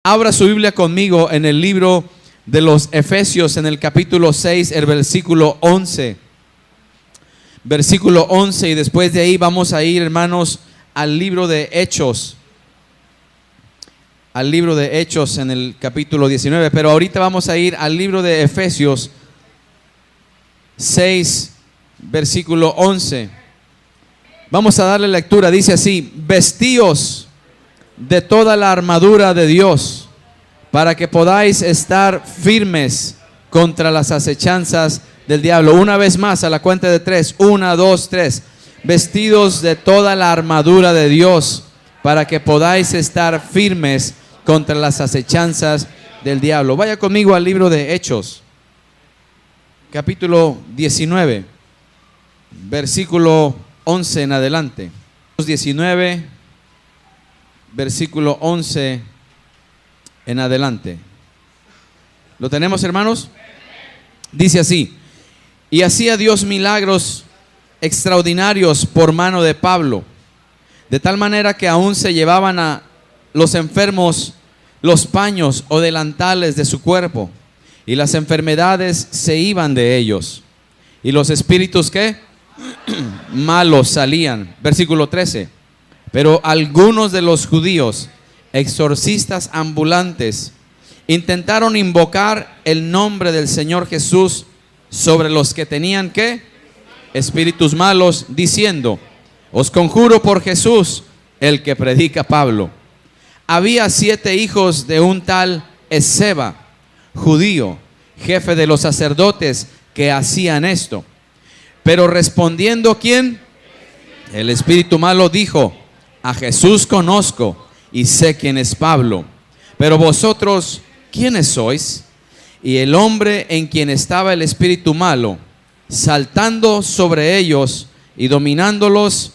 Abra su Biblia conmigo en el libro de los Efesios, en el capítulo 6, el versículo 11. Versículo 11, y después de ahí vamos a ir, hermanos, al libro de Hechos. Al libro de Hechos en el capítulo 19. Pero ahorita vamos a ir al libro de Efesios 6, versículo 11. Vamos a darle lectura. Dice así: vestíos de toda la armadura de Dios, para que podáis estar firmes contra las acechanzas del diablo. Una vez más, a la cuenta de 3. 1, 2, 3. Vestidos de toda la armadura de Dios, para que podáis estar firmes contra las acechanzas del diablo. Vaya conmigo al libro de Hechos, capítulo 19, versículo 11 en adelante. 19, versículo 11 en adelante. ¿Lo tenemos, hermanos? Dice así: y hacía Dios milagros extraordinarios por mano de Pablo, de tal manera que aún se llevaban a los enfermos los paños o delantales de su cuerpo, y las enfermedades se iban de ellos, y los espíritus ¿qué? Malos salían. Versículo 13. Pero algunos de los judíos, exorcistas ambulantes, intentaron invocar el nombre del Señor Jesús sobre los que tenían ¿qué? Espíritus malos, diciendo: os conjuro por Jesús, el que predica Pablo. Había 7 hijos de un tal Esceva, judío, jefe de los sacerdotes, que hacían esto. Pero respondiendo, ¿quién? El espíritu malo dijo: a Jesús conozco y sé quién es Pablo, pero vosotros, ¿quiénes sois? Y el hombre en quien estaba el espíritu malo, saltando sobre ellos y dominándolos,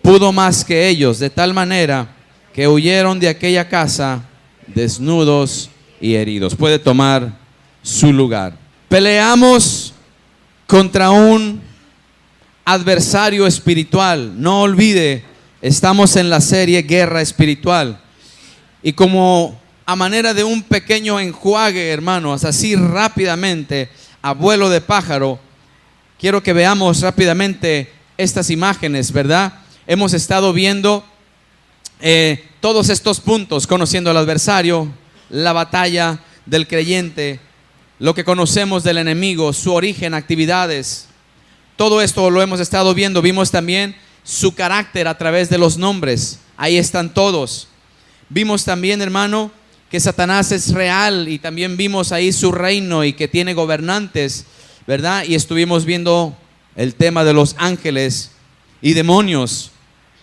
pudo más que ellos, de tal manera que huyeron de aquella casa desnudos y heridos. Puede tomar su lugar. Peleamos contra un adversario espiritual. No olvide, estamos en la serie Guerra Espiritual. Y como a manera de un pequeño enjuague, hermanos, así rápidamente, a vuelo de pájaro, quiero que veamos rápidamente estas imágenes, ¿verdad? Hemos estado viendo todos estos puntos, conociendo al adversario, la batalla del creyente, lo que conocemos del enemigo, su origen, actividades. Todo esto lo hemos estado viendo. Vimos también su carácter a través de los nombres. Ahí están todos. Vimos también, hermano, que Satanás es real, y también vimos ahí su reino y que tiene gobernantes, ¿verdad? Y estuvimos viendo el tema de los ángeles y demonios.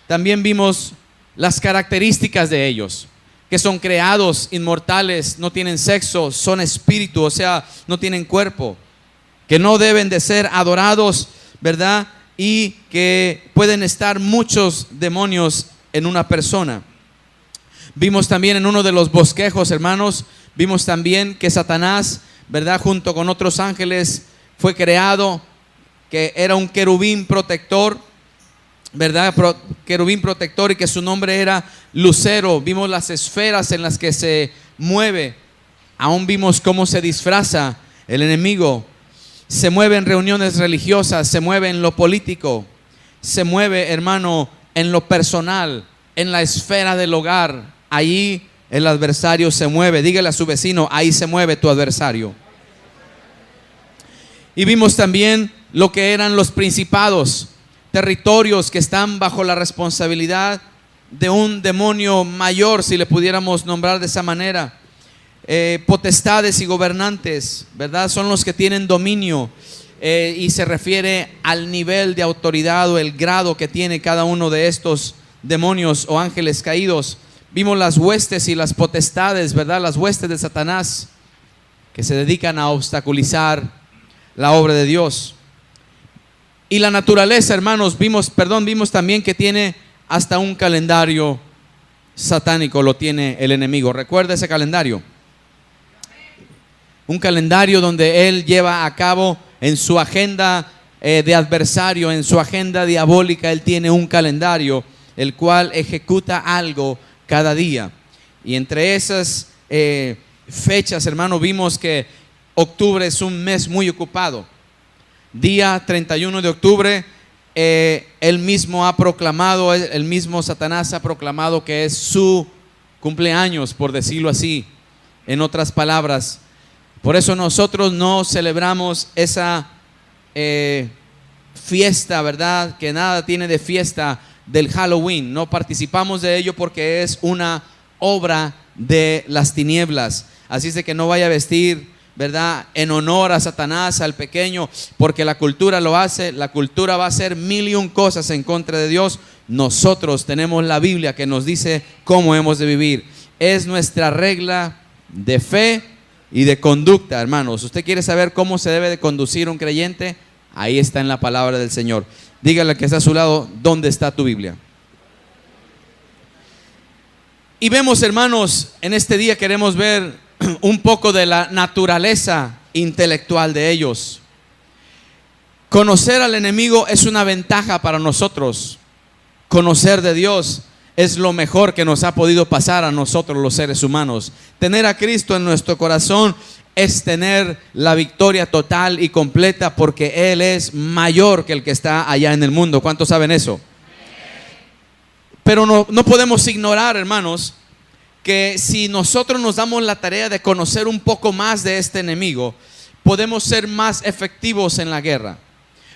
También vimos las características de ellos, que son creados, inmortales, no tienen sexo, son espíritu, o sea, no tienen cuerpo, que no deben de ser adorados, ¿verdad? Y que pueden estar muchos demonios en una persona. Vimos también en uno de los bosquejos, hermanos, vimos también que Satanás, ¿verdad?, junto con otros ángeles, fue creado, que era un querubín protector, ¿verdad? Querubín protector, y que su nombre era Lucero. Vimos las esferas en las que se mueve. Aún vimos cómo se disfraza el enemigo. Se mueve en reuniones religiosas, se mueve en lo político, se mueve, hermano, en lo personal, en la esfera del hogar. Allí el adversario se mueve. Dígale a su vecino: ahí se mueve tu adversario. Y vimos también lo que eran los principados, territorios que están bajo la responsabilidad de un demonio mayor, si le pudiéramos nombrar de esa manera. Potestades y gobernantes, ¿verdad? Son los que tienen dominio, y se refiere al nivel de autoridad o el grado que tiene cada uno de estos demonios o ángeles caídos. Vimos las huestes y las potestades, ¿verdad? Las huestes de Satanás, que se dedican a obstaculizar la obra de Dios. Y la naturaleza, hermanos, vimos también que tiene hasta un calendario satánico, lo tiene el enemigo. ¿Recuerda ese calendario? Un calendario donde él lleva a cabo en su agenda de adversario, en su agenda diabólica. Él tiene un calendario, el cual ejecuta algo cada día. Y entre esas fechas, hermano, vimos que octubre es un mes muy ocupado. Día 31 de octubre, él mismo ha proclamado, el mismo Satanás ha proclamado que es su cumpleaños, por decirlo así, en otras palabras. Por eso nosotros no celebramos esa fiesta, ¿verdad? Que nada tiene de fiesta del Halloween. No participamos de ello porque es una obra de las tinieblas. Así es de que no vaya a vestir, ¿verdad?, en honor a Satanás, al pequeño, porque la cultura lo hace. La cultura va a hacer 1001 cosas en contra de Dios. Nosotros tenemos la Biblia que nos dice cómo hemos de vivir. Es nuestra regla de fe y de conducta, hermanos. ¿Usted quiere saber cómo se debe de conducir un creyente? Ahí está en la palabra del Señor. Dígale al que está a su lado, ¿dónde está tu Biblia? Y vemos, hermanos, en este día queremos ver un poco de la naturaleza intelectual de ellos. Conocer al enemigo es una ventaja para nosotros. Conocer de Dios es lo mejor que nos ha podido pasar a nosotros los seres humanos. Tener a Cristo en nuestro corazón es tener la victoria total y completa, porque Él es mayor que el que está allá en el mundo. ¿Cuántos saben eso? Pero no podemos ignorar, hermanos, que si nosotros nos damos la tarea de conocer un poco más de este enemigo, podemos ser más efectivos en la guerra.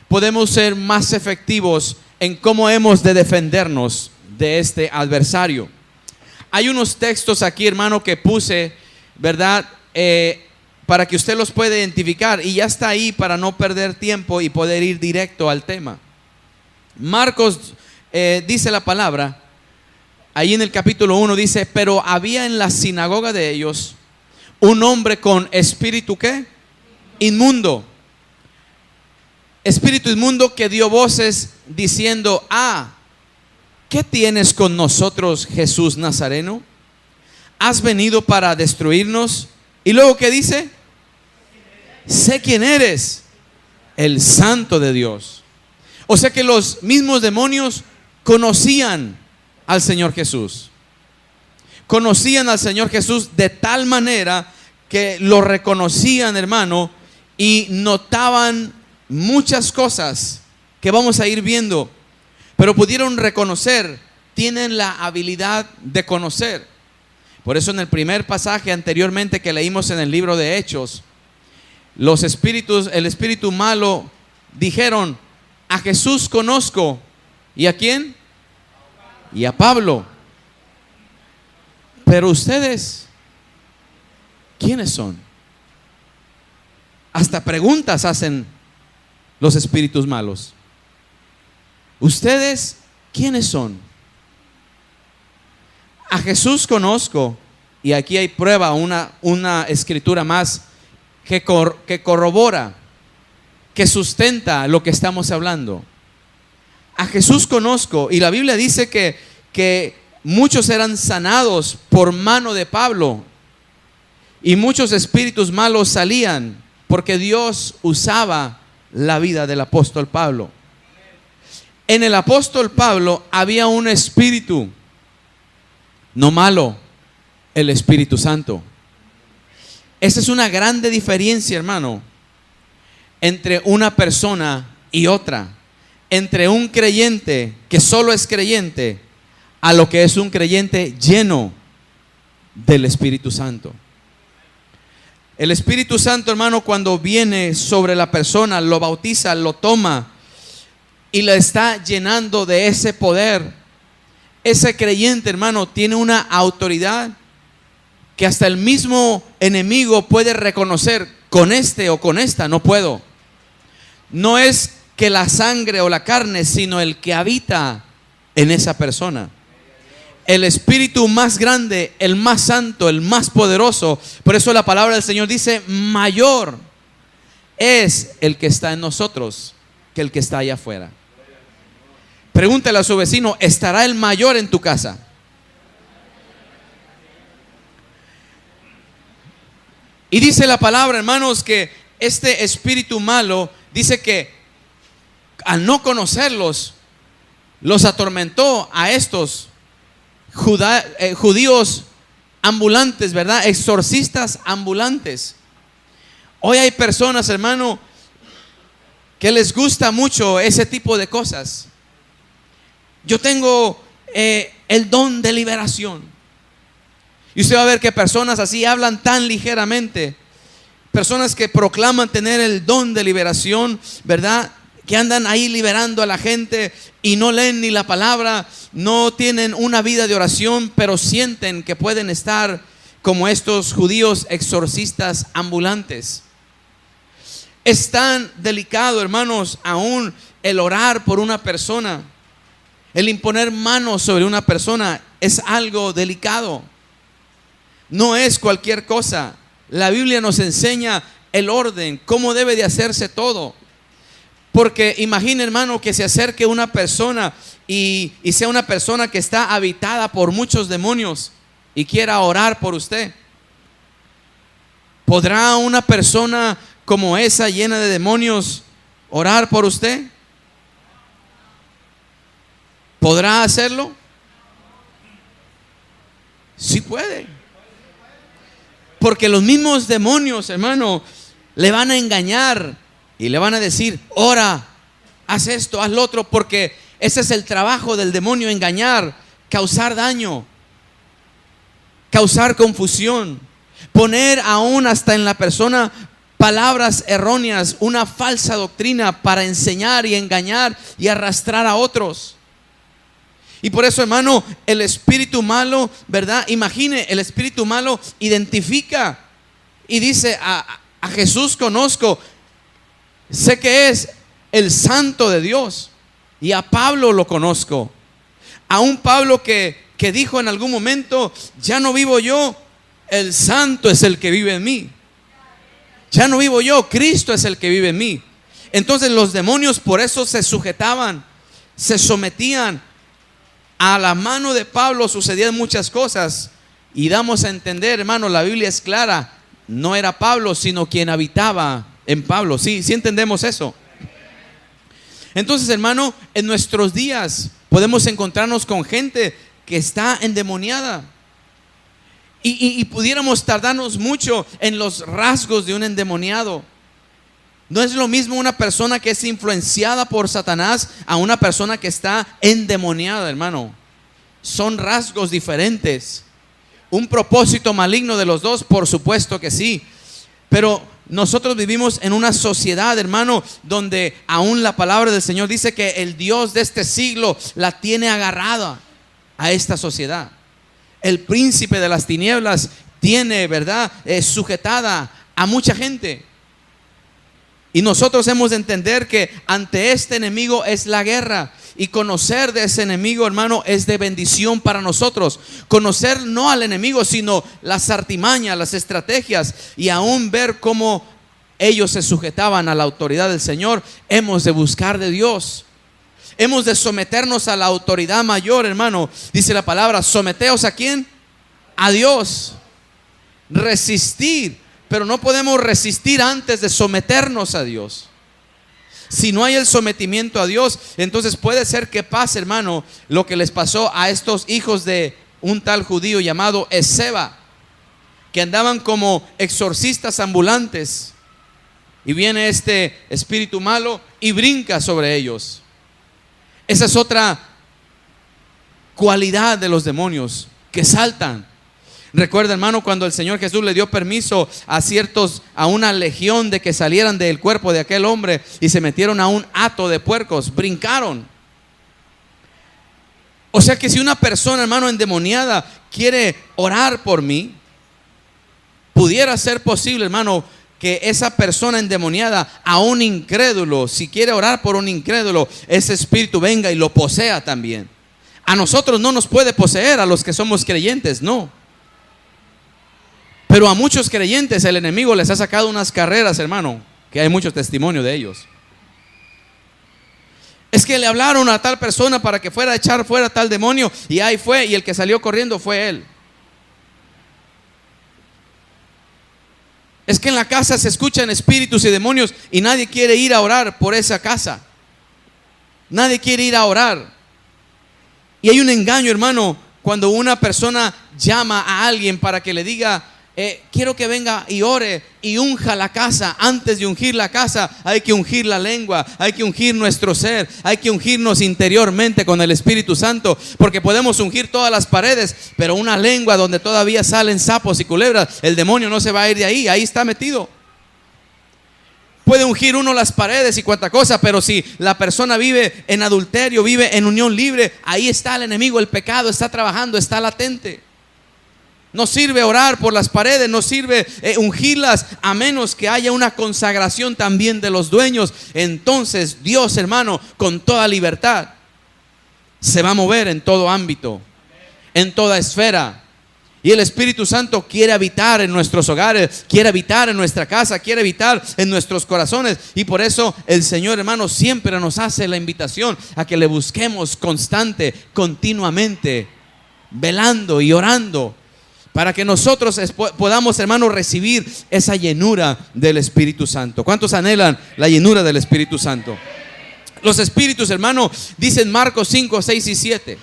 Podemos ser más efectivos en cómo hemos de defendernos de este adversario. Hay unos textos aquí, hermano, que puse, ¿verdad?, para que usted los pueda identificar, y ya está ahí para no perder tiempo y poder ir directo al tema. Marcos dice la palabra, ahí en el capítulo 1 dice: pero había en la sinagoga de ellos un hombre con espíritu, ¿qué? Inmundo. Espíritu inmundo, que dio voces diciendo: ¿qué tienes con nosotros, Jesús Nazareno? ¿Has venido para destruirnos? Y luego, ¿qué dice? Sé quién eres, el Santo de Dios. O sea que los mismos demonios conocían al Señor Jesús. Conocían al Señor Jesús de tal manera que lo reconocían, hermano, y notaban muchas cosas que vamos a ir viendo. Pero pudieron reconocer, tienen la habilidad de conocer. Por eso en el primer pasaje anteriormente que leímos en el libro de Hechos, los espíritus, el espíritu malo dijeron: a Jesús conozco. ¿Y a quién? Y a Pablo. Pero ustedes, ¿quiénes son? Hasta preguntas hacen los espíritus malos. ¿Ustedes quiénes son? A Jesús conozco. Y aquí hay prueba, una escritura más que corrobora, que sustenta lo que estamos hablando. A Jesús conozco. Y la Biblia dice que muchos eran sanados por mano de Pablo, y muchos espíritus malos salían porque Dios usaba la vida del apóstol Pablo. En el apóstol Pablo había un espíritu, no malo, el Espíritu Santo. Esa es una grande diferencia, hermano, entre una persona y otra. Entre un creyente que solo es creyente a lo que es un creyente lleno del Espíritu Santo. El Espíritu Santo, hermano, cuando viene sobre la persona, lo bautiza, lo toma y le está llenando de ese poder. Ese creyente, hermano, tiene una autoridad que hasta el mismo enemigo puede reconocer: con este o con esta no puedo. No es que la sangre o la carne, sino el que habita en esa persona. El espíritu más grande, el más santo, el más poderoso. Por eso la palabra del Señor dice: mayor es el que está en nosotros que el que está allá afuera. Pregúntale a su vecino: ¿estará el mayor en tu casa? Y dice la palabra, hermanos, que este espíritu malo, dice que al no conocerlos, los atormentó a estos judíos ambulantes, ¿verdad? Exorcistas ambulantes. Hoy hay personas, hermano, que les gusta mucho ese tipo de cosas. Yo tengo el don de liberación. Y usted va a ver que personas así hablan tan ligeramente. Personas que proclaman tener el don de liberación, ¿verdad? Que andan ahí liberando a la gente y no leen ni la palabra, no tienen una vida de oración, pero sienten que pueden estar como estos judíos exorcistas ambulantes. Es tan delicado, hermanos, aún el orar por una persona, el imponer manos sobre una persona es algo delicado. No es cualquier cosa. La Biblia nos enseña el orden, cómo debe de hacerse todo. Porque imagine, hermano, que se acerque una persona y sea una persona que está habitada por muchos demonios y quiera orar por usted. ¿Podrá una persona como esa, llena de demonios, orar por usted? ¿Podrá hacerlo? Sí puede. Porque los mismos demonios, hermano, le van a engañar y le van a decir: ora, haz esto, haz lo otro, porque ese es el trabajo del demonio: engañar, causar daño, causar confusión, poner aún hasta en la persona palabras erróneas, una falsa doctrina para enseñar y engañar y arrastrar a otros. Y por eso, hermano, el espíritu malo, ¿verdad? Imagine, el espíritu malo identifica y dice: a Jesús conozco, sé que es el santo de Dios. Y a Pablo lo conozco. A un Pablo que dijo en algún momento: ya no vivo yo, el santo es el que vive en mí. Ya no vivo yo, Cristo es el que vive en mí. Entonces los demonios por eso se sujetaban, se sometían. A la mano de Pablo sucedían muchas cosas. Y damos a entender, hermano, la Biblia es clara: no era Pablo, sino quien habitaba en Pablo. Sí entendemos eso. Entonces, hermano, en nuestros días podemos encontrarnos con gente que está endemoniada. Y pudiéramos tardarnos mucho en los rasgos de un endemoniado. No es lo mismo una persona que es influenciada por Satanás a una persona que está endemoniada, hermano. Son rasgos diferentes. Un propósito maligno de los dos, por supuesto que sí. Pero nosotros vivimos en una sociedad, hermano, donde aún la palabra del Señor dice que el Dios de este siglo la tiene agarrada a esta sociedad. El príncipe de las tinieblas tiene, ¿verdad?, sujetada a mucha gente. Y nosotros hemos de entender que ante este enemigo es la guerra. Y conocer de ese enemigo, hermano, es de bendición para nosotros. Conocer no al enemigo, sino las artimañas, las estrategias, y aún ver cómo ellos se sujetaban a la autoridad del Señor. Hemos de buscar de Dios. Hemos de someternos a la autoridad mayor, hermano. Dice la palabra: someteos ¿a quién? A Dios. Resistir. Pero no podemos resistir antes de someternos a Dios. Si no hay el sometimiento a Dios, entonces puede ser que pase, hermano, lo que les pasó a estos hijos de un tal judío llamado Esceva, que andaban como exorcistas ambulantes. Y viene este espíritu malo y brinca sobre ellos. Esa es otra cualidad de los demonios, que saltan. Recuerda, hermano, cuando el Señor Jesús le dio permiso a una legión de que salieran del cuerpo de aquel hombre y se metieron a un hato de puercos, brincaron. O sea que si una persona, hermano, endemoniada quiere orar por mí, pudiera ser posible, hermano, que esa persona endemoniada, a un incrédulo, si quiere orar por un incrédulo, ese espíritu venga y lo posea también. A nosotros no nos puede poseer, a los que somos creyentes, no. Pero a muchos creyentes el enemigo les ha sacado unas carreras, hermano, que hay mucho testimonio de ellos. Es que le hablaron a tal persona para que fuera a echar fuera tal demonio, y ahí fue, y el que salió corriendo fue él. Es que en la casa se escuchan espíritus y demonios y nadie quiere ir a orar por esa casa. Nadie quiere ir a orar. Y hay un engaño, hermano, Cuando una persona llama a alguien para que le diga, quiero que venga y ore y unja la casa. Antes de ungir la casa hay que ungir la lengua, hay que ungir nuestro ser, hay que ungirnos interiormente con el Espíritu Santo, porque podemos ungir todas las paredes, pero una lengua donde todavía salen sapos y culebras, el demonio no se va a ir de ahí, ahí está metido. Puede ungir uno las paredes y cuanta cosa, pero si la persona vive en adulterio, vive en unión libre, ahí está el enemigo, el pecado está trabajando, está latente. No sirve orar por las paredes, no sirve ungirlas, a menos que haya una consagración también de los dueños. Entonces Dios, hermano, con toda libertad se va a mover en todo ámbito, en toda esfera. Y el Espíritu Santo quiere habitar en nuestros hogares, quiere habitar en nuestra casa, quiere habitar en nuestros corazones. Y por eso el Señor, hermano, siempre nos hace la invitación a que le busquemos constante, continuamente, velando y orando, para que nosotros podamos, hermano, recibir esa llenura del Espíritu Santo. ¿Cuántos anhelan la llenura del Espíritu Santo? Los espíritus, hermano, dicen Marcos 5, 6 y 7.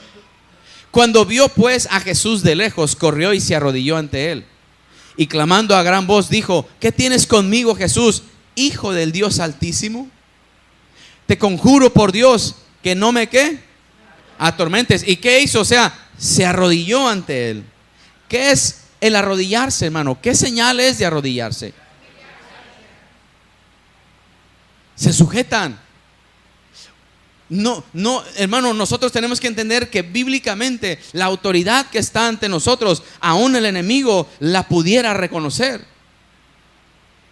Cuando vio pues a Jesús de lejos, corrió y se arrodilló ante él. Y clamando a gran voz dijo, ¿qué tienes conmigo, Jesús, Hijo del Dios Altísimo? Te conjuro por Dios que no me atormentes. ¿Y qué hizo? O sea, se arrodilló ante él. ¿Qué es el arrodillarse, hermano? ¿Qué señal es de arrodillarse? Se sujetan. No, hermano, nosotros tenemos que entender que bíblicamente la autoridad que está ante nosotros, aún el enemigo la pudiera reconocer.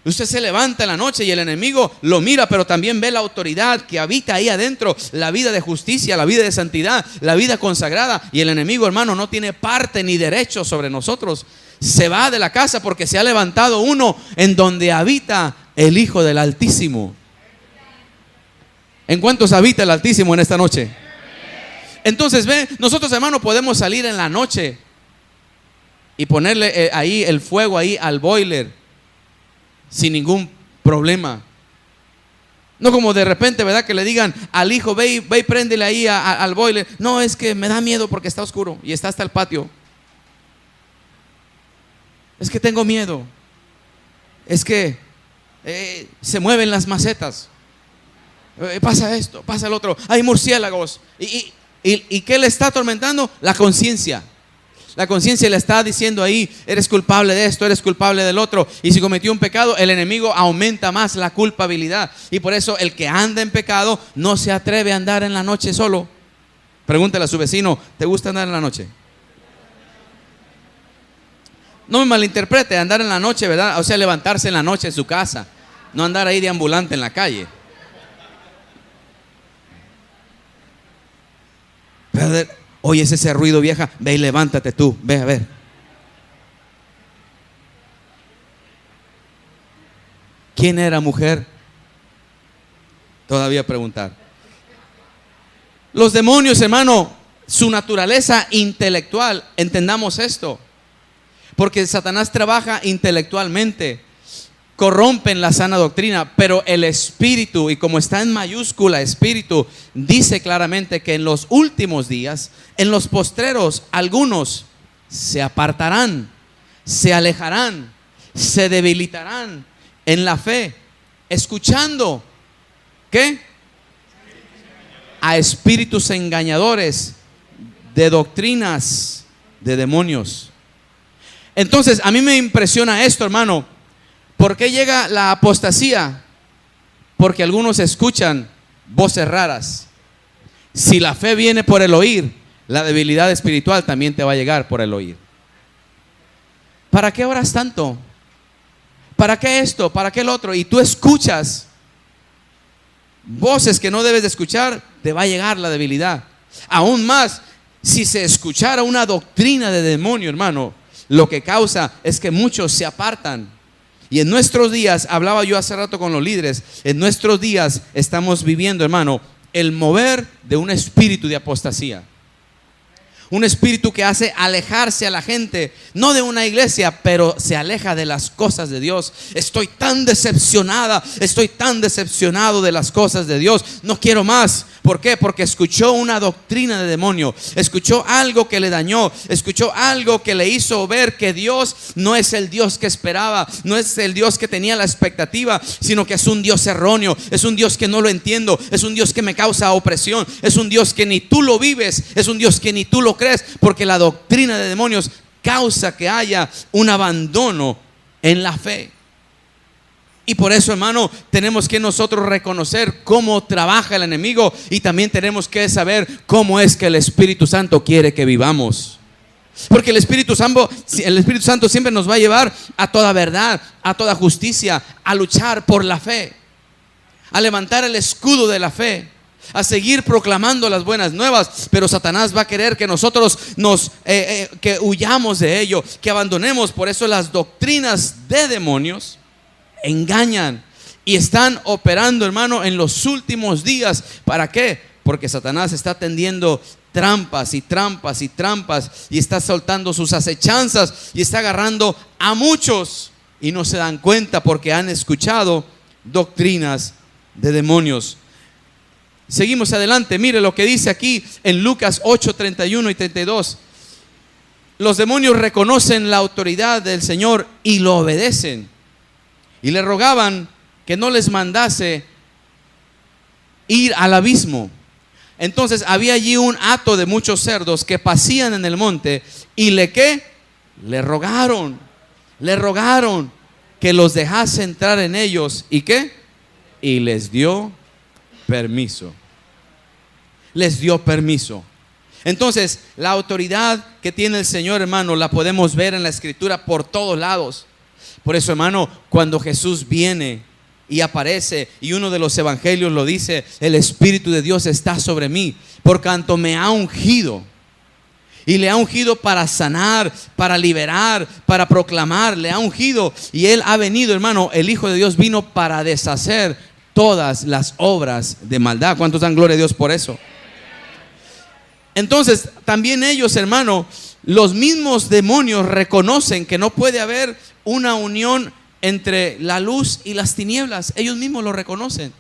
Usted se levanta en la noche y el enemigo lo mira, pero también ve la autoridad que habita ahí adentro, la vida de justicia, la vida de santidad, la vida consagrada. Y el enemigo, hermano, no tiene parte ni derecho sobre nosotros. Se va de la casa porque se ha levantado uno en donde habita el Hijo del Altísimo. ¿En cuántos habita el Altísimo en esta noche? Entonces, ve, nosotros, hermano, podemos salir en la noche y ponerle ahí el fuego ahí al boiler sin ningún problema. No como de repente, ¿verdad? Que le digan al hijo, ve y préndele ahí al boiler. No, es que me da miedo porque está oscuro y está hasta el patio. Es que tengo miedo. Es que se mueven las macetas. Pasa esto, pasa el otro. Hay murciélagos. ¿Y qué le está atormentando? La conciencia. La conciencia le está diciendo ahí, eres culpable de esto, eres culpable del otro. Y si cometió un pecado, el enemigo aumenta más la culpabilidad. Y por eso el que anda en pecado no se atreve a andar en la noche solo. Pregúntale a su vecino, ¿te gusta andar en la noche? No me malinterprete, andar en la noche, ¿verdad? O sea, levantarse en la noche en su casa. No andar ahí de ambulante en la calle. Oyes ese ruido, vieja, ve y levántate tú, ve a ver. ¿Quién era, mujer? Todavía preguntar. Los demonios, hermano, su naturaleza intelectual, entendamos esto, porque Satanás trabaja intelectualmente, corrompen la sana doctrina, pero el espíritu, y como está en mayúscula espíritu, dice claramente que en los últimos días, en los postreros, algunos se apartarán, se alejarán, se debilitarán en la fe, escuchando ¿qué? A espíritus engañadores de doctrinas de demonios. Entonces a mí me impresiona esto, hermano. ¿Por qué llega la apostasía? Porque algunos escuchan voces raras. Si la fe viene por el oír, la debilidad espiritual también te va a llegar por el oír. ¿Para qué oras tanto? ¿Para qué esto? ¿Para qué el otro? Y tú escuchas voces que no debes de escuchar, te va a llegar la debilidad. Aún más, si se escuchara una doctrina de demonio, hermano, lo que causa es que muchos se apartan. Y en nuestros días, hablaba yo hace rato con los líderes, en nuestros días estamos viviendo, hermano, el mover de un espíritu de apostasía. Un espíritu que hace alejarse a la gente, no de una iglesia, pero se aleja de las cosas de Dios. Estoy tan decepcionada, estoy tan decepcionado de las cosas de Dios. No quiero más. ¿Por qué? Porque escuchó una doctrina de demonio, escuchó algo que le dañó, escuchó algo que le hizo ver que Dios no es el Dios que esperaba, no es el Dios que tenía la expectativa, sino que es un Dios erróneo, es un Dios que no lo entiendo, es un Dios que me causa opresión, es un Dios que ni tú lo vives, es un Dios que ni tú lo crees, porque la doctrina de demonios causa que haya un abandono en la fe. Y por eso, hermano, tenemos que nosotros reconocer cómo trabaja el enemigo, y también tenemos que saber cómo es que el Espíritu Santo quiere que vivamos. Porque el Espíritu Santo siempre nos va a llevar a toda verdad, a toda justicia, a luchar por la fe, a levantar el escudo de la fe, a seguir proclamando las buenas nuevas. Pero Satanás va a querer que nosotros que huyamos de ello, que abandonemos. Por eso las doctrinas de demonios engañan y están operando, hermano, en los últimos días. ¿Para qué? Porque Satanás está tendiendo trampas y trampas y trampas, y está soltando sus acechanzas y está agarrando a muchos, y no se dan cuenta porque han escuchado doctrinas de demonios. Seguimos adelante. Mire lo que dice aquí en Lucas 8, 31 y 32. Los demonios reconocen la autoridad del Señor y lo obedecen, y le rogaban que no les mandase ir al abismo. Entonces había allí un hato de muchos cerdos que pasían en el monte, y le rogaron que los dejase entrar en ellos. ¿Y qué? Y les dio permiso. Les dio permiso. Entonces, la autoridad que tiene el Señor, hermano, la podemos ver en la Escritura por todos lados. Por eso, hermano, cuando Jesús viene y aparece, y uno de los evangelios lo dice: el Espíritu de Dios está sobre mí, por cuanto me ha ungido. Y le ha ungido para sanar, para liberar, para proclamar. Le ha ungido, y Él ha venido, hermano. El Hijo de Dios vino para deshacer todas las obras de maldad. ¿Cuántos dan gloria a Dios por eso? Entonces, también ellos, hermano, los mismos demonios reconocen que no puede haber una unión entre la luz y las tinieblas. Ellos mismos lo reconocen.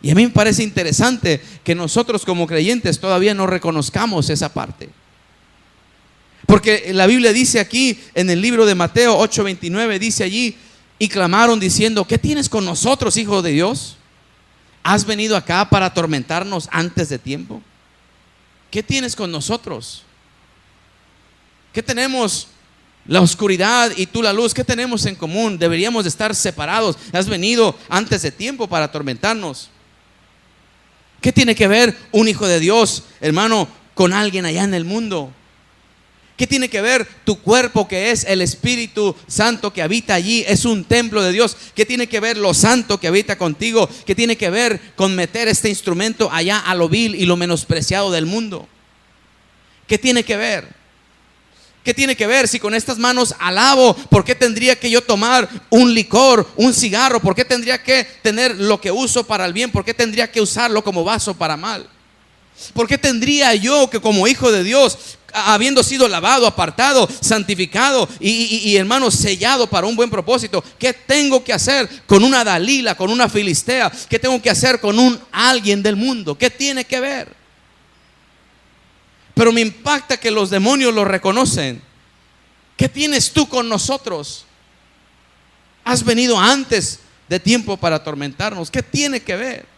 Y a mí me parece interesante que nosotros como creyentes todavía no reconozcamos esa parte. Porque la Biblia dice aquí en el libro de Mateo 8:29, dice allí: y clamaron diciendo: ¿qué tienes con nosotros, Hijo de Dios? ¿Has venido acá para atormentarnos antes de tiempo? ¿Qué tienes con nosotros? ¿Qué tenemos la oscuridad y tú la luz? ¿Qué tenemos en común? Deberíamos de estar separados. Has venido antes de tiempo para atormentarnos. ¿Qué tiene que ver un hijo de Dios, hermano, con alguien allá en el mundo? ¿Qué tiene que ver tu cuerpo, que es el Espíritu Santo que habita allí? Es un templo de Dios. ¿Qué tiene que ver lo santo que habita contigo? ¿Qué tiene que ver con meter este instrumento allá a lo vil y lo menospreciado del mundo? ¿Qué tiene que ver? ¿Qué tiene que ver si con estas manos alabo? ¿Por qué tendría que yo tomar un licor, un cigarro? ¿Por qué tendría que tener lo que uso para el bien? ¿Por qué tendría que usarlo como vaso para mal? ¿Por qué tendría yo que, como hijo de Dios, habiendo sido lavado, apartado, santificado y hermano, sellado para un buen propósito, qué tengo que hacer con una Dalila, con una Filistea? ¿Qué tengo que hacer con un alguien del mundo? ¿Qué tiene que ver? Pero me impacta que los demonios lo reconocen. ¿Qué tienes tú con nosotros? Has venido antes de tiempo para atormentarnos. ¿Qué tiene que ver?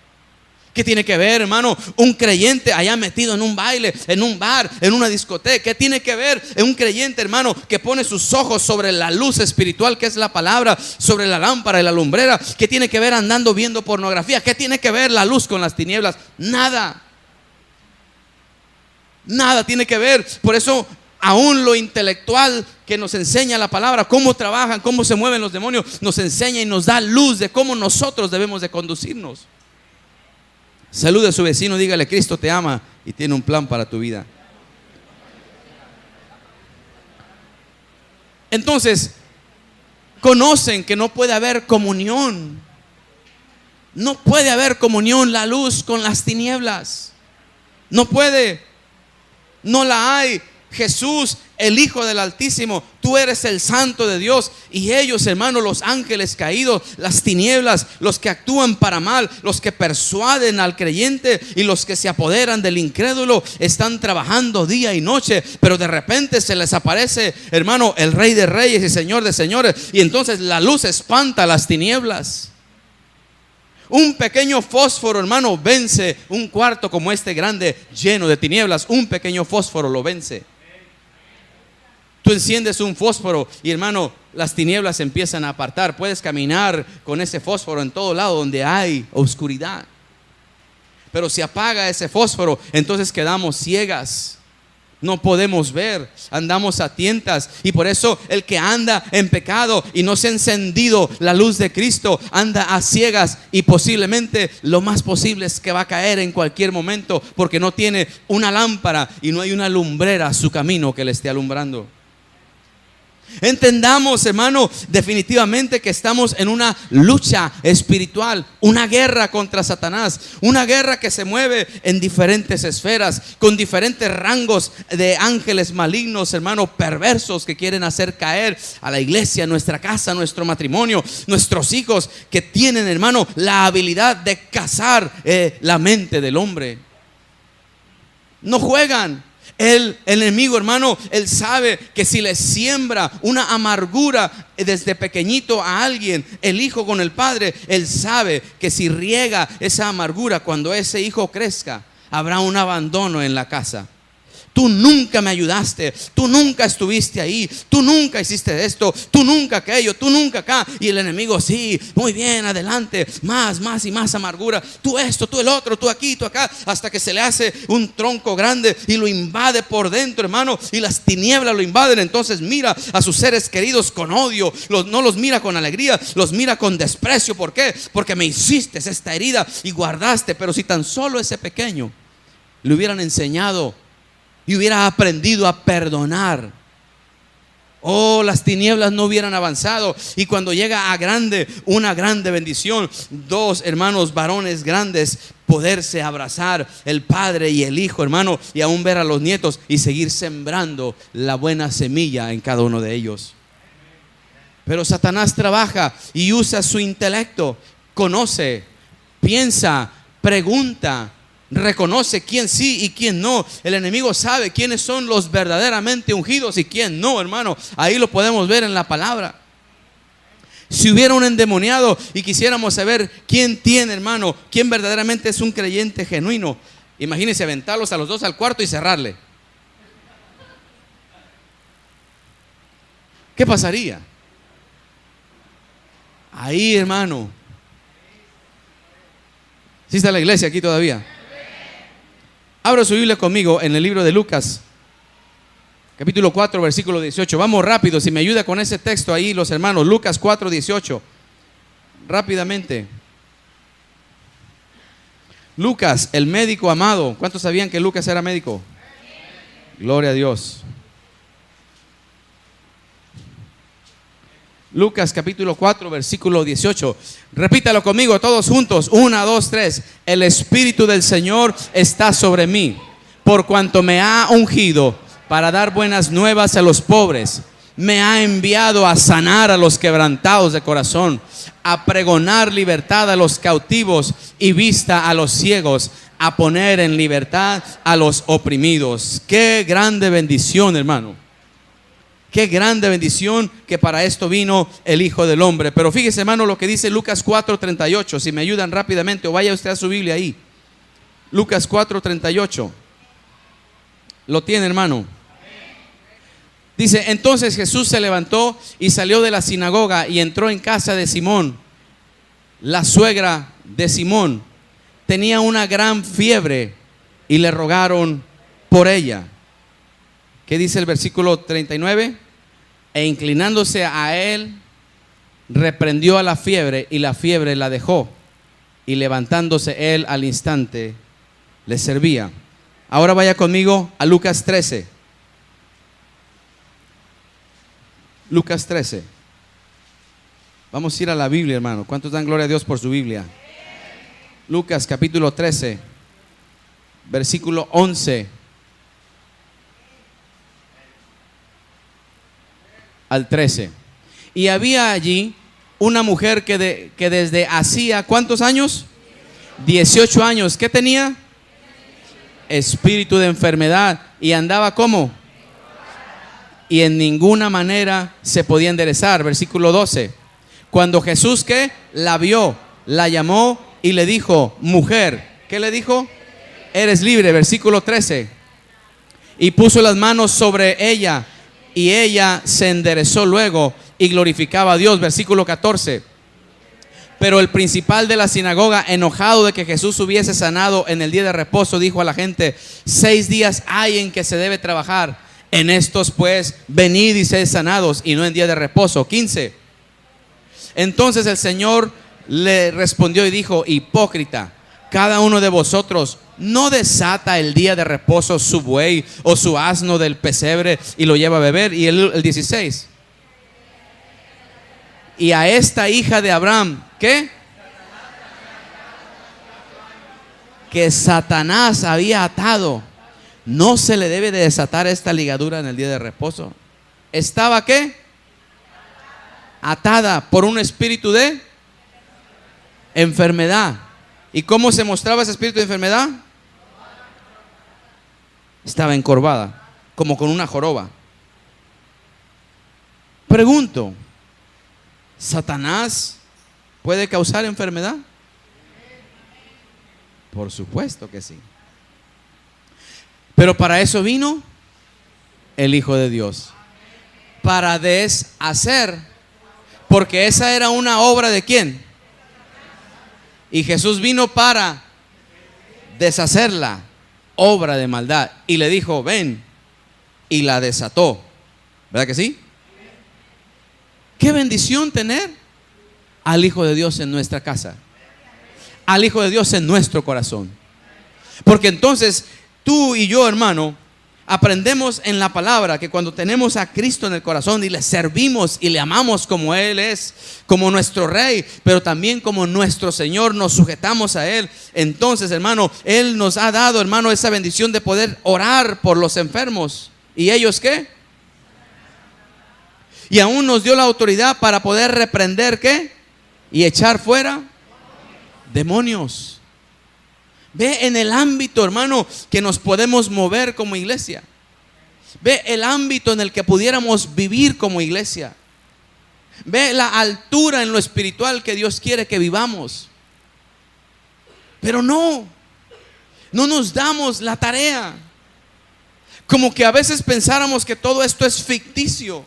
¿Qué tiene que ver, hermano, un creyente allá metido en un baile, en un bar, en una discoteca? ¿Qué tiene que ver un creyente, hermano, que pone sus ojos sobre la luz espiritual que es la palabra, sobre la lámpara y la lumbrera? ¿Qué tiene que ver andando viendo pornografía? ¿Qué tiene que ver la luz con las tinieblas? Nada. Nada tiene que ver. Por eso aún lo intelectual que nos enseña la palabra, cómo trabajan, cómo se mueven los demonios, nos enseña y nos da luz de cómo nosotros debemos de conducirnos. Salude a su vecino, dígale: Cristo te ama y tiene un plan para tu vida. Entonces, conocen que no puede haber comunión. No puede haber comunión la luz con las tinieblas. No puede. No la hay. Jesús, el Hijo del Altísimo, tú eres el Santo de Dios. Y ellos, hermanos, los ángeles caídos, las tinieblas, los que actúan para mal, los que persuaden al creyente y los que se apoderan del incrédulo, están trabajando día y noche. Pero de repente se les aparece, hermano, el Rey de Reyes y Señor de Señores, y entonces la luz espanta las tinieblas. Un pequeño fósforo, hermano, vence un cuarto como este grande, lleno de tinieblas. Un pequeño fósforo lo vence. Tú enciendes un fósforo y, hermano, las tinieblas se empiezan a apartar. Puedes caminar con ese fósforo en todo lado donde hay oscuridad. Pero si apaga ese fósforo, entonces quedamos ciegas. No podemos ver, andamos a tientas. Y por eso el que anda en pecado y no se ha encendido la luz de Cristo, anda a ciegas, y posiblemente lo más posible es que va a caer en cualquier momento, porque no tiene una lámpara y no hay una lumbrera a su camino que le esté alumbrando. Entendamos, hermano, definitivamente que estamos en una lucha espiritual, una guerra contra Satanás, una guerra que se mueve en diferentes esferas, con diferentes rangos de ángeles malignos, hermano, perversos, que quieren hacer caer a la iglesia, nuestra casa, nuestro matrimonio, nuestros hijos, que tienen, hermano, la habilidad de cazar la mente del hombre. No juegan. El enemigo, hermano, él sabe que si le siembra una amargura desde pequeñito a alguien, el hijo con el padre, él sabe que si riega esa amargura, cuando ese hijo crezca, habrá un abandono en la casa. Tú nunca me ayudaste, tú nunca estuviste ahí, tú nunca hiciste esto, tú nunca aquello, tú nunca acá. Y el enemigo, sí, muy bien, adelante, más y más amargura. Tú esto, tú el otro, tú aquí, tú acá, hasta que se le hace un tronco grande y lo invade por dentro, hermano, y las tinieblas lo invaden. Entonces mira a sus seres queridos con odio, no los mira con alegría, los mira con desprecio. ¿Por qué? Porque me hiciste esta herida y guardaste. Pero si tan solo ese pequeño le hubieran enseñado y hubiera aprendido a perdonar, las tinieblas no hubieran avanzado. Y cuando llega a grande, una grande bendición, dos hermanos varones grandes, poderse abrazar, el padre y el hijo, hermano, y aún ver a los nietos y seguir sembrando la buena semilla en cada uno de ellos. Pero Satanás trabaja y usa su intelecto, conoce, piensa, pregunta, reconoce quién sí y quién no. El enemigo sabe quiénes son los verdaderamente ungidos y quién no, hermano. Ahí lo podemos ver en la palabra. Si hubiera un endemoniado y quisiéramos saber quién tiene, hermano, quién verdaderamente es un creyente genuino, imagínense aventarlos a los dos al cuarto y cerrarle. ¿Qué pasaría? Ahí, hermano. ¿Sí está la iglesia aquí todavía? Abra su Biblia conmigo en el libro de Lucas, capítulo 4, versículo 18. Vamos rápido, si me ayuda con ese texto ahí los hermanos. Lucas 4, 18. Rápidamente. Lucas, el médico amado. ¿Cuántos sabían que Lucas era médico? Gloria a Dios. Lucas capítulo 4, versículo 18. Repítalo conmigo todos juntos. 1, 2, 3. El Espíritu del Señor está sobre mí, por cuanto me ha ungido para dar buenas nuevas a los pobres. Me ha enviado a sanar a los quebrantados de corazón, a pregonar libertad a los cautivos y vista a los ciegos, a poner en libertad a los oprimidos. Qué grande bendición, hermano. Qué grande bendición que para esto vino el Hijo del Hombre. Pero fíjese, hermano, lo que dice Lucas 4:38. Si me ayudan rápidamente, o vaya usted a su Biblia ahí. Lucas 4:38. Lo tiene, hermano. Dice: entonces Jesús se levantó y salió de la sinagoga y entró en casa de Simón. La suegra de Simón tenía una gran fiebre y le rogaron por ella. ¿Qué dice el versículo 39? E inclinándose a él, reprendió a la fiebre, y la fiebre la dejó, y levantándose él al instante, le servía. Ahora vaya conmigo a Lucas 13. Lucas 13. Vamos a ir a la Biblia, hermano. ¿Cuántos dan gloria a Dios por su Biblia? Lucas capítulo 13, versículo 11. al 13. Y había allí una mujer que desde hacía, ¿cuántos años? 18 años. ¿Qué tenía? Espíritu de enfermedad. Y andaba ¿cómo? Y en ninguna manera se podía enderezar. Versículo 12. Cuando Jesús, ¿qué? La vio, la llamó y le dijo, mujer, ¿qué le dijo? Eres libre. Versículo 13. Y puso las manos sobre ella y ella se enderezó luego y glorificaba a Dios. Versículo 14. Pero el principal de la sinagoga, enojado de que Jesús hubiese sanado en el día de reposo, dijo a la gente: 6 días hay en que se debe trabajar. En estos pues venid y sed sanados, y no en día de reposo. 15. Entonces el Señor le respondió y dijo: hipócrita, cada uno de vosotros no desata el día de reposo su buey o su asno del pesebre y lo lleva a beber. Y el 16. Y a esta hija de Abraham, ¿qué? Que Satanás había atado, no se le debe de desatar esta ligadura en el día de reposo. ¿Estaba qué? Atada por un espíritu de enfermedad. ¿Y cómo se mostraba ese espíritu de enfermedad? Estaba encorvada, como con una joroba. Pregunto, ¿Satanás puede causar enfermedad? Por supuesto que sí. Pero para eso vino el Hijo de Dios, para deshacer, porque esa era una obra de ¿quién? Y Jesús vino para deshacerla, obra de maldad. Y le dijo: ven, y la desató. ¿Verdad que sí? Qué bendición tener al Hijo de Dios en nuestra casa, al Hijo de Dios en nuestro corazón. Porque entonces tú y yo, hermano, aprendemos en la palabra que cuando tenemos a Cristo en el corazón y le servimos y le amamos como Él es, como nuestro Rey, pero también como nuestro Señor, nos sujetamos a Él. Entonces, hermano, Él nos ha dado, hermano, esa bendición de poder orar por los enfermos. ¿Y ellos qué? Y aún nos dio la autoridad para poder reprender ¿qué? Y echar fuera demonios. Ve en el ámbito, hermano, que nos podemos mover como iglesia. Ve el ámbito en el que pudiéramos vivir como iglesia. Ve la altura en lo espiritual que Dios quiere que vivamos. Pero no nos damos la tarea. Como que a veces pensáramos que todo esto es ficticio.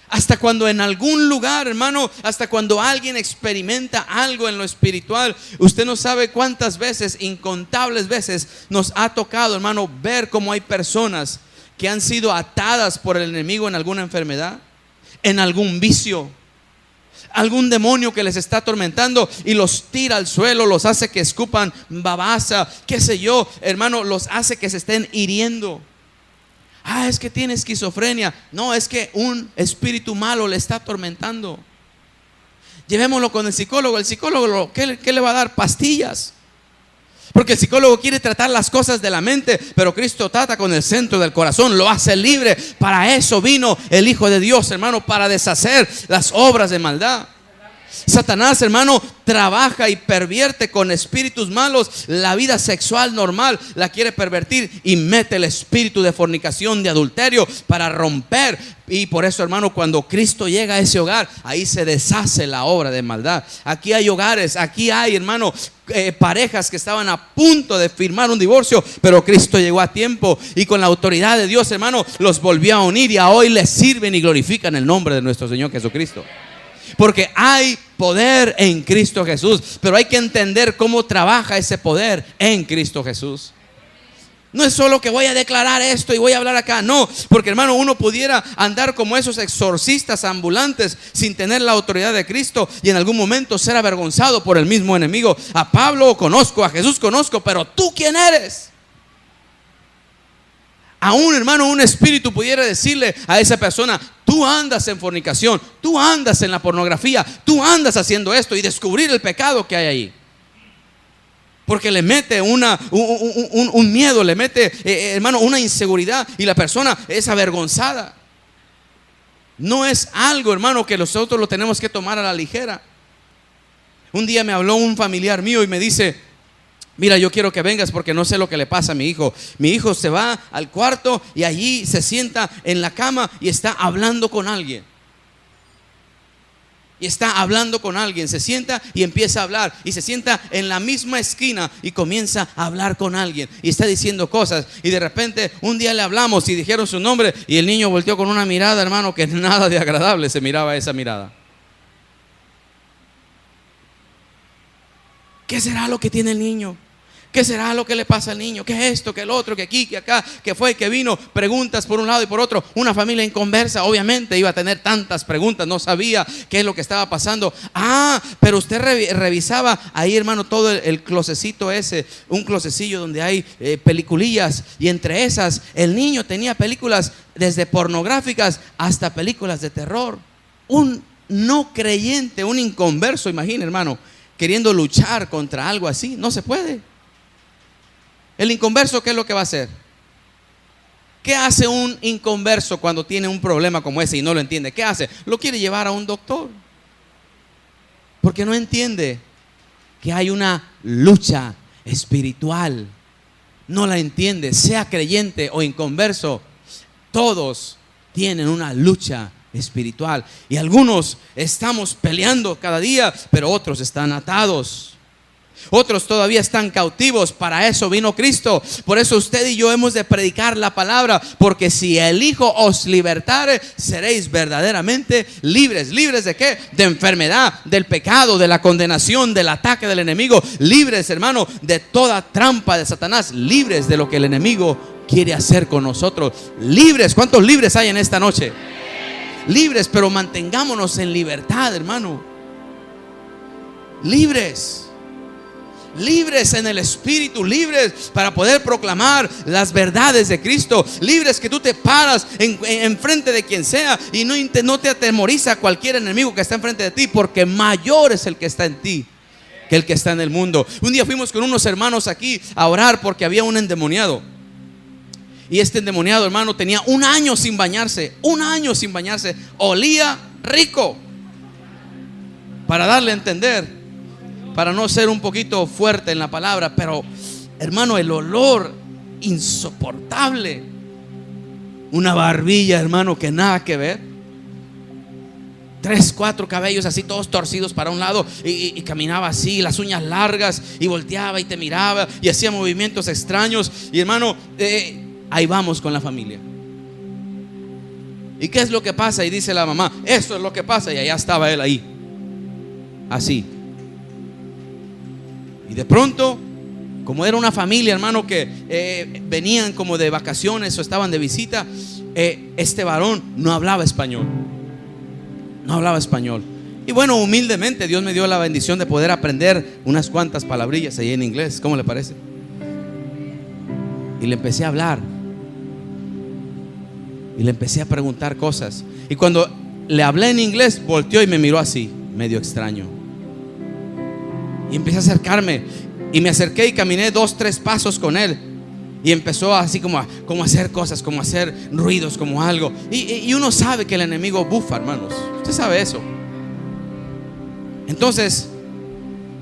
Hasta cuando en algún lugar, hermano, hasta cuando alguien experimenta algo en lo espiritual, usted no sabe cuántas veces, incontables veces, nos ha tocado, hermano, ver cómo hay personas que han sido atadas por el enemigo en alguna enfermedad, en algún vicio, algún demonio que les está atormentando y los tira al suelo, los hace que escupan babasa, qué sé yo, hermano, los hace que se estén hiriendo. Es que tiene esquizofrenia. No, es que un espíritu malo le está atormentando. Llevémoslo con el psicólogo. El psicólogo, ¿qué le va a dar? Pastillas. Porque el psicólogo quiere tratar las cosas de la mente, pero Cristo trata con el centro del corazón, lo hace libre. Para eso vino el Hijo de Dios, hermano, para deshacer las obras de maldad. Satanás, hermano, trabaja y pervierte con espíritus malos la vida sexual normal, la quiere pervertir y mete el espíritu de fornicación, de adulterio para romper. Y por eso, hermano, cuando Cristo llega a ese hogar, ahí se deshace la obra de maldad. Aquí hay hogares, aquí hay, hermano, parejas que estaban a punto de firmar un divorcio, pero Cristo llegó a tiempo y con la autoridad de Dios, hermano, los volvió a unir y a hoy les sirven y glorifican el nombre de nuestro Señor Jesucristo. Porque hay poder en Cristo Jesús, pero hay que entender cómo trabaja ese poder en Cristo Jesús. No es solo que voy a declarar esto y voy a hablar acá, no, porque hermano, uno pudiera andar como esos exorcistas ambulantes sin tener la autoridad de Cristo y en algún momento ser avergonzado por el mismo enemigo. A Pablo conozco, a Jesús conozco, pero ¿tú quién eres? Aún, hermano, un espíritu pudiera decirle a esa persona: tú andas en fornicación, tú andas en la pornografía, tú andas haciendo esto, y descubrir el pecado que hay ahí. Porque le mete un miedo, le mete, hermano, una inseguridad y la persona es avergonzada. No es algo, hermano, que nosotros lo tenemos que tomar a la ligera. Un día me habló un familiar mío y me dice: mira, yo quiero que vengas porque no sé lo que le pasa a mi hijo. Mi hijo se va al cuarto y allí se sienta en la cama y está hablando con alguien. Y está hablando con alguien, se sienta y empieza a hablar. Y se sienta en la misma esquina y comienza a hablar con alguien. Y está diciendo cosas. Y de repente un día le hablamos y dijeron su nombre. Y el niño volteó con una mirada, hermano, que nada de agradable se miraba esa mirada. ¿Qué será lo que tiene el niño? ¿Qué será lo que le pasa al niño? ¿Qué es esto? ¿Qué el otro? ¿Qué aquí? ¿Qué acá? ¿Qué fue? ¿Qué vino? Preguntas por un lado y por otro. Una familia inconversa obviamente iba a tener tantas preguntas. No sabía qué es lo que estaba pasando. Pero usted revisaba ahí, hermano, todo el closecito ese. Un closecillo donde hay peliculillas. Y entre esas el niño tenía películas desde pornográficas hasta películas de terror. Un no creyente, un inconverso, imagina, hermano, queriendo luchar contra algo así. No se puede. El inconverso, ¿qué es lo que va a hacer? ¿Qué hace un inconverso cuando tiene un problema como ese y no lo entiende? ¿Qué hace? Lo quiere llevar a un doctor, porque no entiende que hay una lucha espiritual. No la entiende, sea creyente o inconverso. Todos tienen una lucha espiritual. Y algunos estamos peleando cada día, pero otros están atados. Otros todavía están cautivos. Para eso vino Cristo. Por eso usted y yo hemos de predicar la palabra, porque si el Hijo os libertare, seréis verdaderamente libres. ¿Libres de qué? De enfermedad, del pecado, de la condenación, del ataque del enemigo. Libres, hermano, de toda trampa de Satanás. Libres de lo que el enemigo quiere hacer con nosotros. Libres. ¿Cuántos libres hay en esta noche? Libres, pero mantengámonos en libertad, hermano. Libres. Libres en el Espíritu, libres para poder proclamar las verdades de Cristo. Libres que tú te paras en frente de quien sea y no te atemoriza cualquier enemigo que está enfrente de ti, porque mayor es el que está en ti que el que está en el mundo. Un día fuimos con unos hermanos aquí a orar porque había un endemoniado. Y este endemoniado, hermano, tenía 1 año sin bañarse. 1 año sin bañarse. Olía rico. Para darle a entender, para no ser un poquito fuerte en la palabra, pero hermano, el olor insoportable. Una barbilla, hermano, que nada que ver. 3, 4 cabellos así todos torcidos para un lado, y caminaba así, las uñas largas, y volteaba y te miraba y hacía movimientos extraños. Y hermano, ahí vamos con la familia. ¿Y qué es lo que pasa? Y dice la mamá: esto es lo que pasa. Y allá estaba él ahí, así. Y de pronto, como era una familia, hermano, que venían como de vacaciones o estaban de visita, este varón no hablaba español. No hablaba español. Y bueno, humildemente Dios me dio la bendición de poder aprender unas cuantas palabrillas ahí en inglés. ¿Cómo le parece? Y le empecé a hablar. Y le empecé a preguntar cosas. Y cuando le hablé en inglés, volteó y me miró así, medio extraño. Y empecé a acercarme. Y me acerqué y caminé 2, 3 pasos con él. Y empezó así como a hacer cosas, como a hacer ruidos, como algo. Y uno sabe que el enemigo bufa, hermanos. Usted sabe eso. Entonces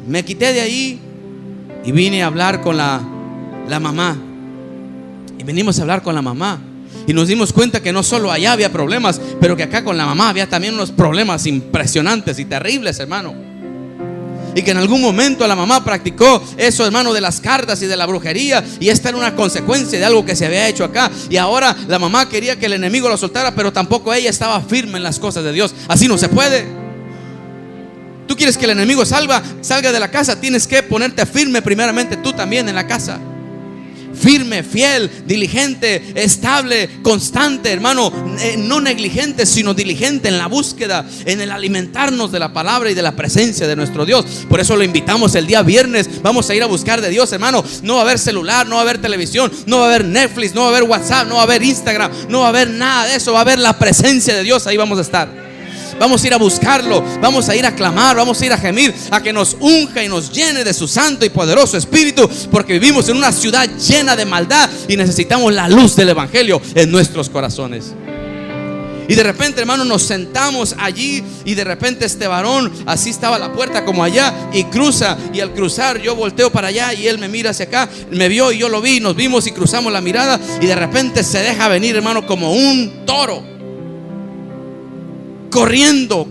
me quité de ahí y vine a hablar con la mamá. Y venimos a hablar con la mamá. Y nos dimos cuenta que no solo allá había problemas, pero que acá con la mamá había también unos problemas impresionantes y terribles, hermano. Y que en algún momento la mamá practicó eso, hermano, de las cartas y de la brujería. Y esta era una consecuencia de algo que se había hecho acá. Y ahora la mamá quería que el enemigo lo soltara, pero tampoco ella estaba firme en las cosas de Dios. Así no se puede. Tú quieres que el enemigo salga de la casa, tienes que ponerte firme primeramente tú también en la casa. Firme, fiel, diligente, estable, constante, hermano, no negligente, sino diligente en la búsqueda, en el alimentarnos de la palabra y de la presencia de nuestro Dios. Por eso lo invitamos el día viernes. Vamos a ir a buscar de Dios, hermano. No va a haber celular, no va a haber televisión, no va a haber Netflix, no va a haber WhatsApp, no va a haber Instagram, no va a haber nada de eso. Va a haber la presencia de Dios. Ahí vamos a estar. Vamos a ir a buscarlo, vamos a ir a clamar, vamos a ir a gemir, a que nos unja y nos llene de su santo y poderoso Espíritu, porque vivimos en una ciudad llena de maldad y necesitamos la luz del Evangelio en nuestros corazones. Y de repente, hermano, nos sentamos allí y de repente este varón, así estaba la puerta como allá, y cruza, y al cruzar yo volteo para allá y él me mira hacia acá, me vio y yo lo vi, nos vimos y cruzamos la mirada, y de repente se deja venir, hermano, como un toro, corriendo,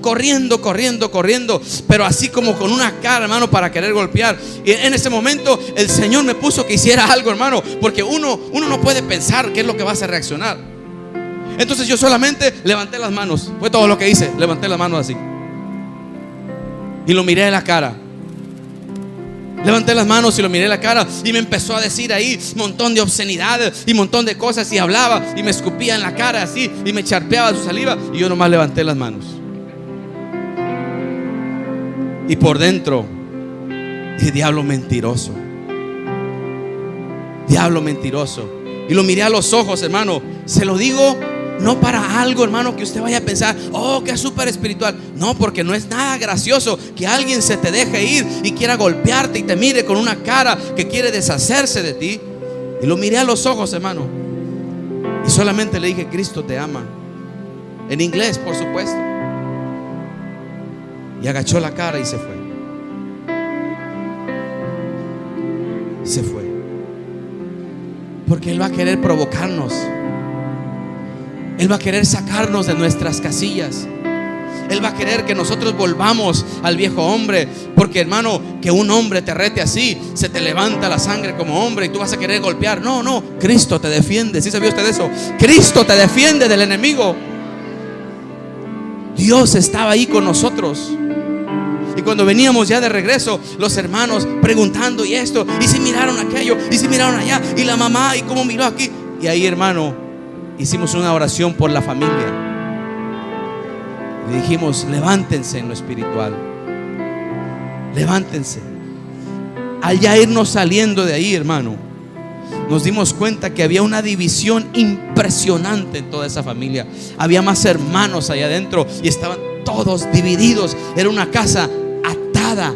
pero así como con una cara, hermano, para querer golpear. Y en ese momento el Señor me puso que hiciera algo, hermano, porque uno no puede pensar qué es lo que vas a reaccionar. Entonces yo solamente levanté las manos. Fue todo lo que hice. Levanté las manos así y lo miré en la cara. Levanté las manos y lo miré en la cara. Y me empezó a decir ahí un montón de obscenidades y un montón de cosas. Y hablaba y me escupía en la cara así y me charpeaba su saliva. Y yo nomás levanté las manos. Y por dentro dije: diablo mentiroso, diablo mentiroso. Y lo miré a los ojos, hermano. Se lo digo no para algo, hermano, que usted vaya a pensar: oh, que es súper espiritual. No, porque no es nada gracioso que alguien se te deje ir y quiera golpearte y te mire con una cara que quiere deshacerse de ti. Y lo miré a los ojos, hermano, y solamente le dije: Cristo te ama. En inglés, por supuesto. Y agachó la cara y se fue. Se fue. Porque Él va a querer provocarnos. Él va a querer sacarnos de nuestras casillas. Él va a querer que nosotros volvamos al viejo hombre. Porque, hermano, que un hombre te rete así, se te levanta la sangre como hombre y tú vas a querer golpear. No, Cristo te defiende. ¿Sí sabía usted eso? Cristo te defiende del enemigo. Dios estaba ahí con nosotros. Y cuando veníamos ya de regreso, los hermanos preguntando: y esto, y si miraron aquello, y si miraron allá, y la mamá, y cómo miró aquí. Y ahí, hermano, hicimos una oración por la familia. Le dijimos: levántense en lo espiritual, levántense. Al ya irnos saliendo de ahí, hermano, nos dimos cuenta que había una división impresionante en toda esa familia. Había más hermanos allá adentro y estaban todos divididos. Era una casa atada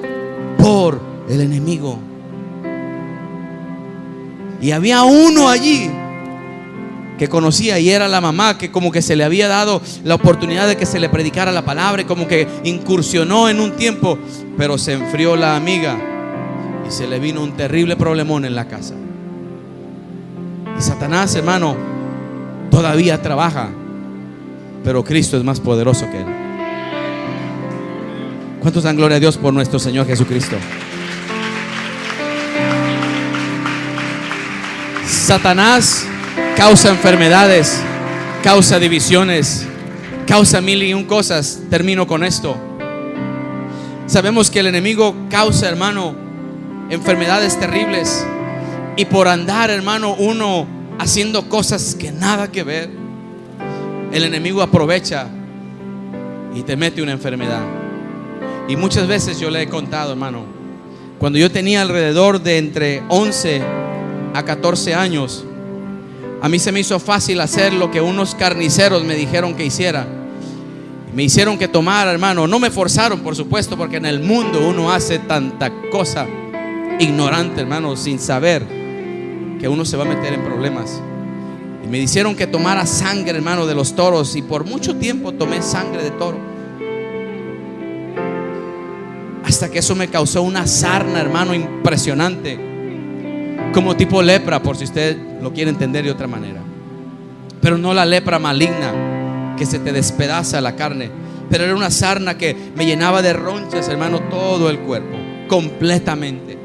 por el enemigo. Y había uno allí que conocía, y era la mamá, que como que se le había dado la oportunidad de que se le predicara la palabra, y como que incursionó en un tiempo, pero se enfrió la amiga y se le vino un terrible problemón en la casa. Y Satanás, hermano, todavía trabaja, pero Cristo es más poderoso que él. ¿Cuántos dan gloria a Dios por nuestro Señor Jesucristo? Satanás causa enfermedades, causa divisiones, causa mil y un cosas. Termino con esto. Sabemos que el enemigo causa, hermano, enfermedades terribles. Y por andar, hermano, uno haciendo cosas que nada que ver, el enemigo aprovecha y te mete una enfermedad. Y muchas veces yo le he contado, hermano, cuando yo tenía alrededor de entre 11 a 14 años, a mí se me hizo fácil hacer lo que unos carniceros me dijeron que hiciera. Me hicieron que tomara, hermano. No me forzaron, por supuesto, porque en el mundo uno hace tanta cosa ignorante, hermano, sin saber que uno se va a meter en problemas. Y me hicieron que tomara sangre, hermano, de los toros. Y por mucho tiempo tomé sangre de toro, hasta que eso me causó una sarna, hermano, impresionante, como tipo lepra, por si usted lo quiere entender de otra manera. Pero no la lepra maligna que se te despedaza la carne, pero era una sarna que me llenaba de ronchas, hermano, todo el cuerpo, completamente.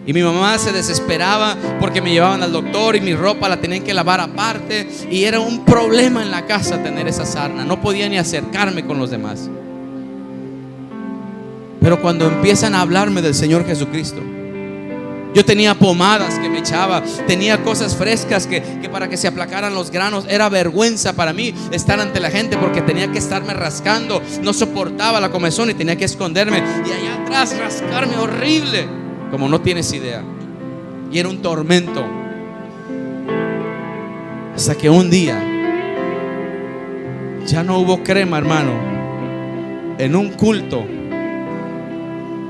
Y mi mamá se desesperaba porque me llevaban al doctor y mi ropa la tenían que lavar aparte. Y era un problema en la casa tener esa sarna. No podía ni acercarme con los demás. Pero cuando empiezan a hablarme del Señor Jesucristo, yo tenía pomadas que me echaba, tenía cosas frescas que para que se aplacaran los granos. Era vergüenza para mí estar ante la gente, porque tenía que estarme rascando. No soportaba la comezón y tenía que esconderme. Y allá atrás rascarme horrible, como no tienes idea. Y era un tormento. Hasta que un día ya no hubo crema, hermano, en un culto.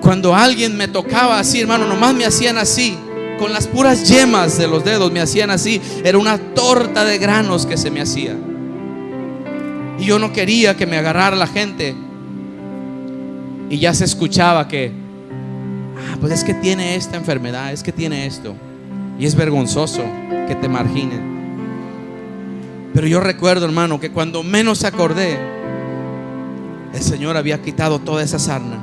Cuando alguien me tocaba así, hermano, nomás me hacían así, con las puras yemas de los dedos me hacían así. Era una torta de granos que se me hacía. Y yo no quería que me agarrara la gente. Y ya se escuchaba que, pues es que tiene esta enfermedad, es que tiene esto. Y es vergonzoso que te marginen. Pero yo recuerdo, hermano, que cuando menos acordé, el Señor había quitado toda esa sarna.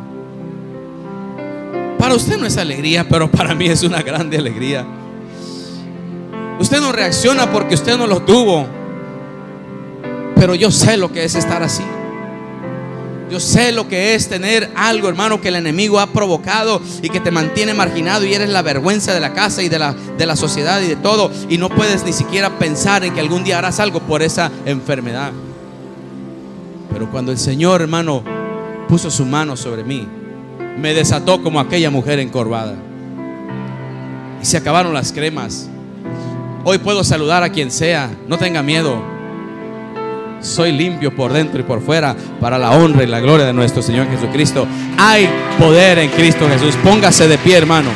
Para usted no es alegría, pero para mí es una grande alegría. Usted no reacciona porque usted no lo tuvo, pero yo sé lo que es estar así. Yo sé lo que es tener algo, hermano, que el enemigo ha provocado y que te mantiene marginado y eres la vergüenza de la casa y de la sociedad y de todo, y no puedes ni siquiera pensar en que algún día harás algo por esa enfermedad. Pero cuando el Señor, hermano, puso su mano sobre mí, me desató como aquella mujer encorvada y se acabaron las cremas. Hoy puedo saludar a quien sea, no tenga miedo. Soy limpio por dentro y por fuera para la honra y la gloria de nuestro Señor Jesucristo. Hay poder en Cristo Jesús. Póngase de pie, hermano.